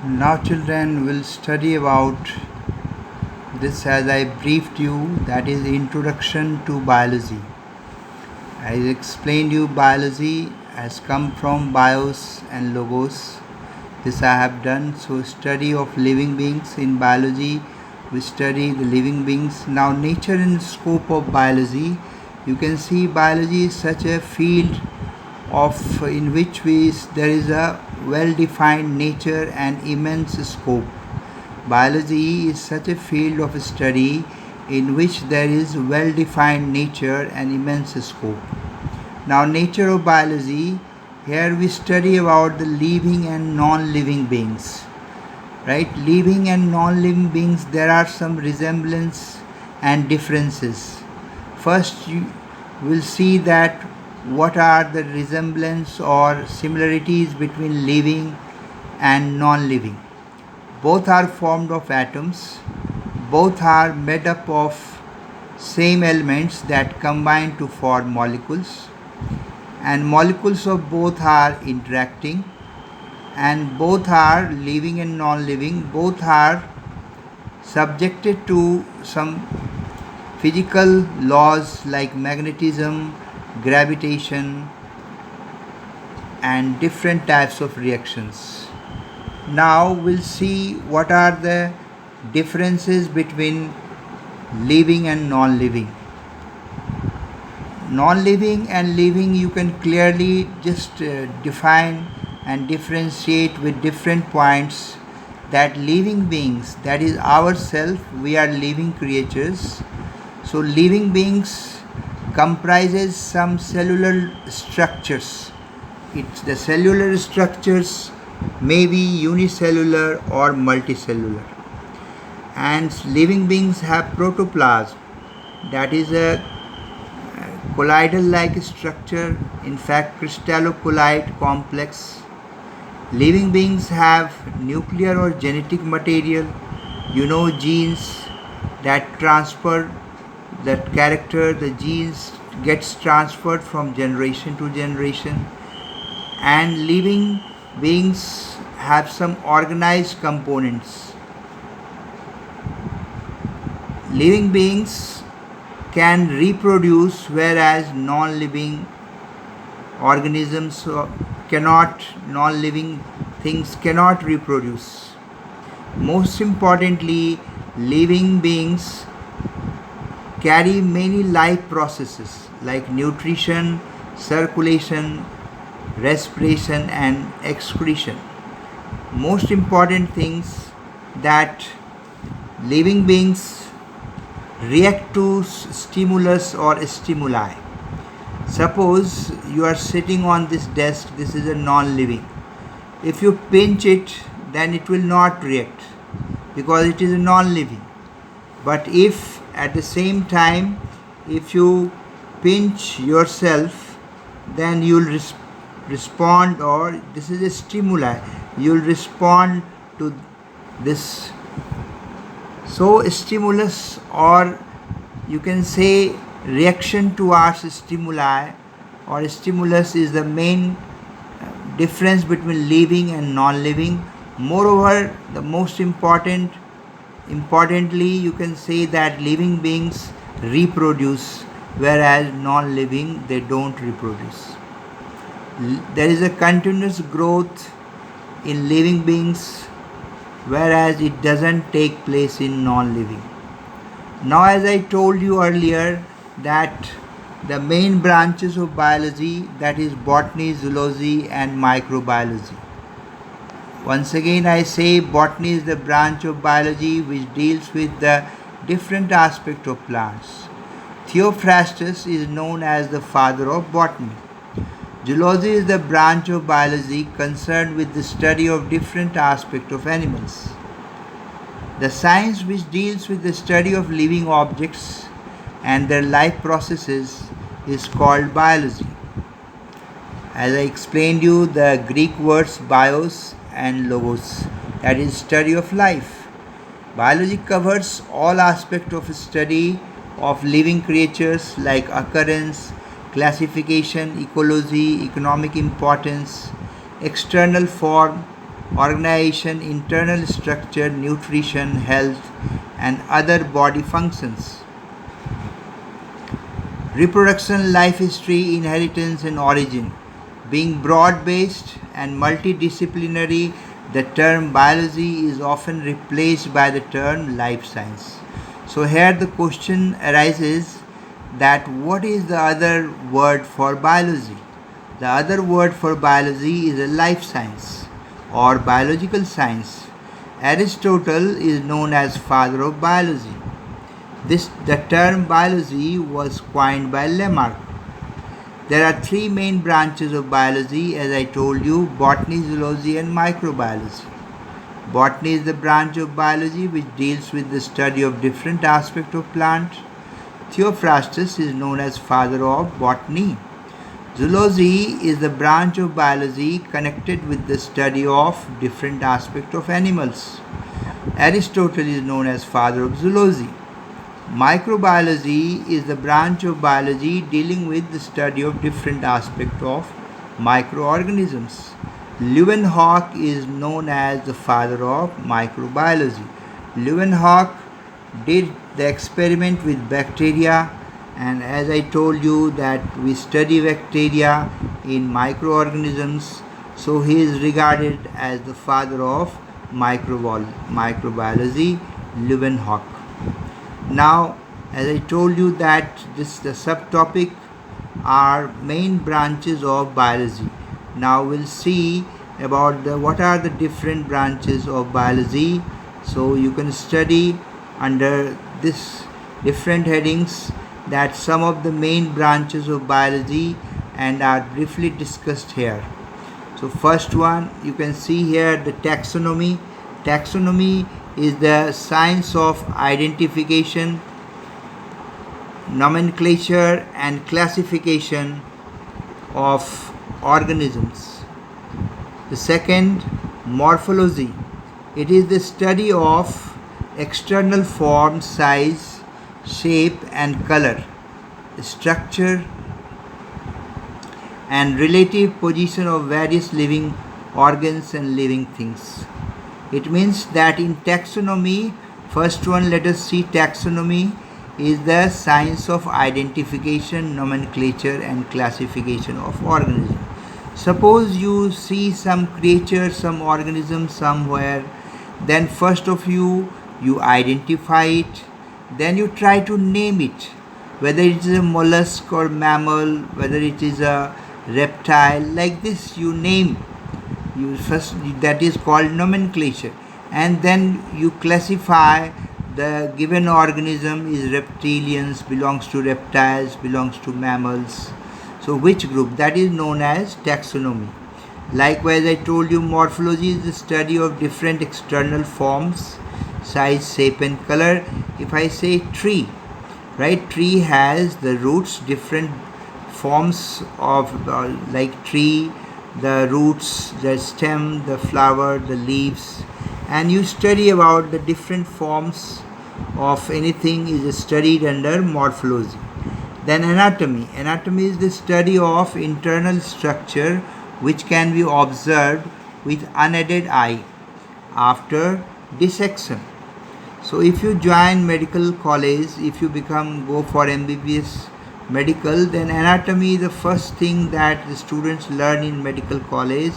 Now, children will study about this as I briefed you, that is Introduction to Biology. I explained you biology has come from bios and logos. This I have done. So, study of living beings in biology, we study the living beings. Now, nature and scope of biology. You can see biology is such a field of in which there is a well-defined nature and immense scope. Biology is such a field of study in which there is well-defined nature and immense scope. Now, nature of biology, here we study about the living and non-living beings. Right? Living and non-living beings, there are some resemblance and differences. First, you will see that what are the resemblance or similarities between living and non-living. Both are formed of atoms, both are made up of same elements that combine to form molecules, and molecules of both are interacting, and both are living and non-living, both are subjected to some physical laws like magnetism, gravitation, and different types of reactions. Now we'll see what are the differences between living and non-living. Non-living and living, you can clearly just define and differentiate with different points. That living beings, that is ourself, we are living creatures. So living beings comprises some cellular structures. The cellular structures may be unicellular or multicellular, and living beings have protoplasm, that is a colloidal like structure, in fact crystallocolloid complex. Living beings have nuclear or genetic material, genes that transfer that character, the genes gets transferred from generation to generation, and living beings have some organized components. Living beings can reproduce, whereas non-living organisms non-living things cannot reproduce. Most importantly, living beings carry many life processes like nutrition, circulation, respiration, and excretion. Most important things that living beings react to stimulus or stimuli. Suppose you are sitting on this desk, this is a non-living. If you pinch it, then it will not react because it is a non-living. But if at the same time, if you pinch yourself, then you will respond, or this is a stimuli, you will respond to this. So stimulus, or you can say reaction towards stimuli or stimulus, is the main difference between living and non-living. Moreover, the most importantly, you can say that living beings reproduce, whereas non-living, they don't reproduce. There is a continuous growth in living beings, whereas it doesn't take place in non-living. Now, as I told you earlier, that the main branches of biology, that is botany, zoology, and microbiology. Once again I say, botany is the branch of biology which deals with the different aspects of plants. Theophrastus is known as the father of botany. Zoology is the branch of biology concerned with the study of different aspects of animals. The science which deals with the study of living objects and their life processes is called biology. As I explained you, the Greek words bios and logos, that is study of life. Biology covers all aspects of study of living creatures like occurrence, classification, ecology, economic importance, external form, organization, internal structure, nutrition, health, and other body functions. Reproduction, life history, inheritance, and origin. Being broad based and multidisciplinary, the term biology is often replaced by the term life science. So, here the question arises that what is the other word for biology? The other word for biology is a life science or biological science. Aristotle is known as father of biology. The term biology was coined by Lamarck. There are three main branches of biology, as I told you: botany, zoology, and microbiology. Botany is the branch of biology which deals with the study of different aspects of plants. Theophrastus is known as father of botany. Zoology is the branch of biology connected with the study of different aspects of animals. Aristotle is known as father of zoology. Microbiology is the branch of biology dealing with the study of different aspects of microorganisms. Leeuwenhoek is known as the father of microbiology. Leeuwenhoek did the experiment with bacteria, and as I told you that we study bacteria in microorganisms, so he is regarded as the father of microbiology, Leeuwenhoek. Now, as I told you that the subtopic are main branches of biology. Now we'll see about what are the different branches of biology. So you can study under this different headings that some of the main branches of biology and are briefly discussed here. So first one, you can see here the taxonomy. Taxonomy is the science of identification, nomenclature, and classification of organisms. The second, morphology. It is the study of external form, size, shape, and color, structure, and relative position of various living organs and living things. It means that in taxonomy, first one, let us see, taxonomy is the science of identification, nomenclature, and classification of organisms. Suppose you see some creature, some organism somewhere, then first of you identify it, then you try to name it, whether it is a mollusk or mammal, whether it is a reptile, like this you name. You first, that is called nomenclature, and then you classify the given organism is reptilians, belongs to reptiles, belongs to mammals. So which group? That is known as taxonomy. Likewise, I told you morphology is the study of different external forms, size, shape, and color. If I say tree, right, tree has the roots, different forms of like tree, the roots, the stem, the flower, the leaves, and you study about the different forms of anything is studied under morphology. Then anatomy. Anatomy is the study of internal structure which can be observed with unaided eye after dissection. So if you join medical college, if you go for MBBS medical, then anatomy is the first thing that the students learn in medical college,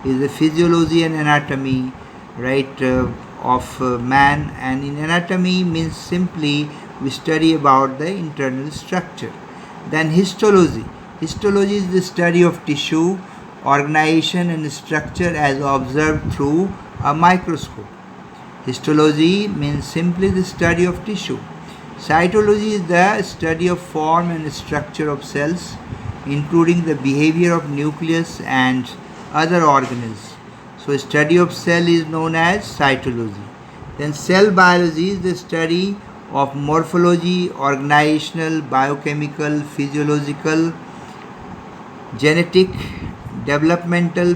is the physiology and anatomy, right, of man. And in anatomy means simply we study about the internal structure. Then histology. Histology is the study of tissue, organization, and structure as observed through a microscope. Histology means simply the study of tissue. Cytology is the study of form and structure of cells, including the behavior of nucleus and other organelles. So study of cell is known as cytology. Then cell biology is the study of morphology, organizational, biochemical, physiological, genetic, developmental,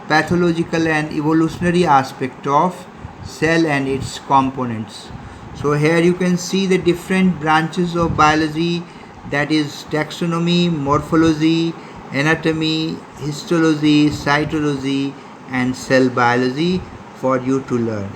pathological, and evolutionary aspect of cell and its components. So here you can see the different branches of biology, that is taxonomy, morphology, anatomy, histology, cytology, and cell biology for you to learn.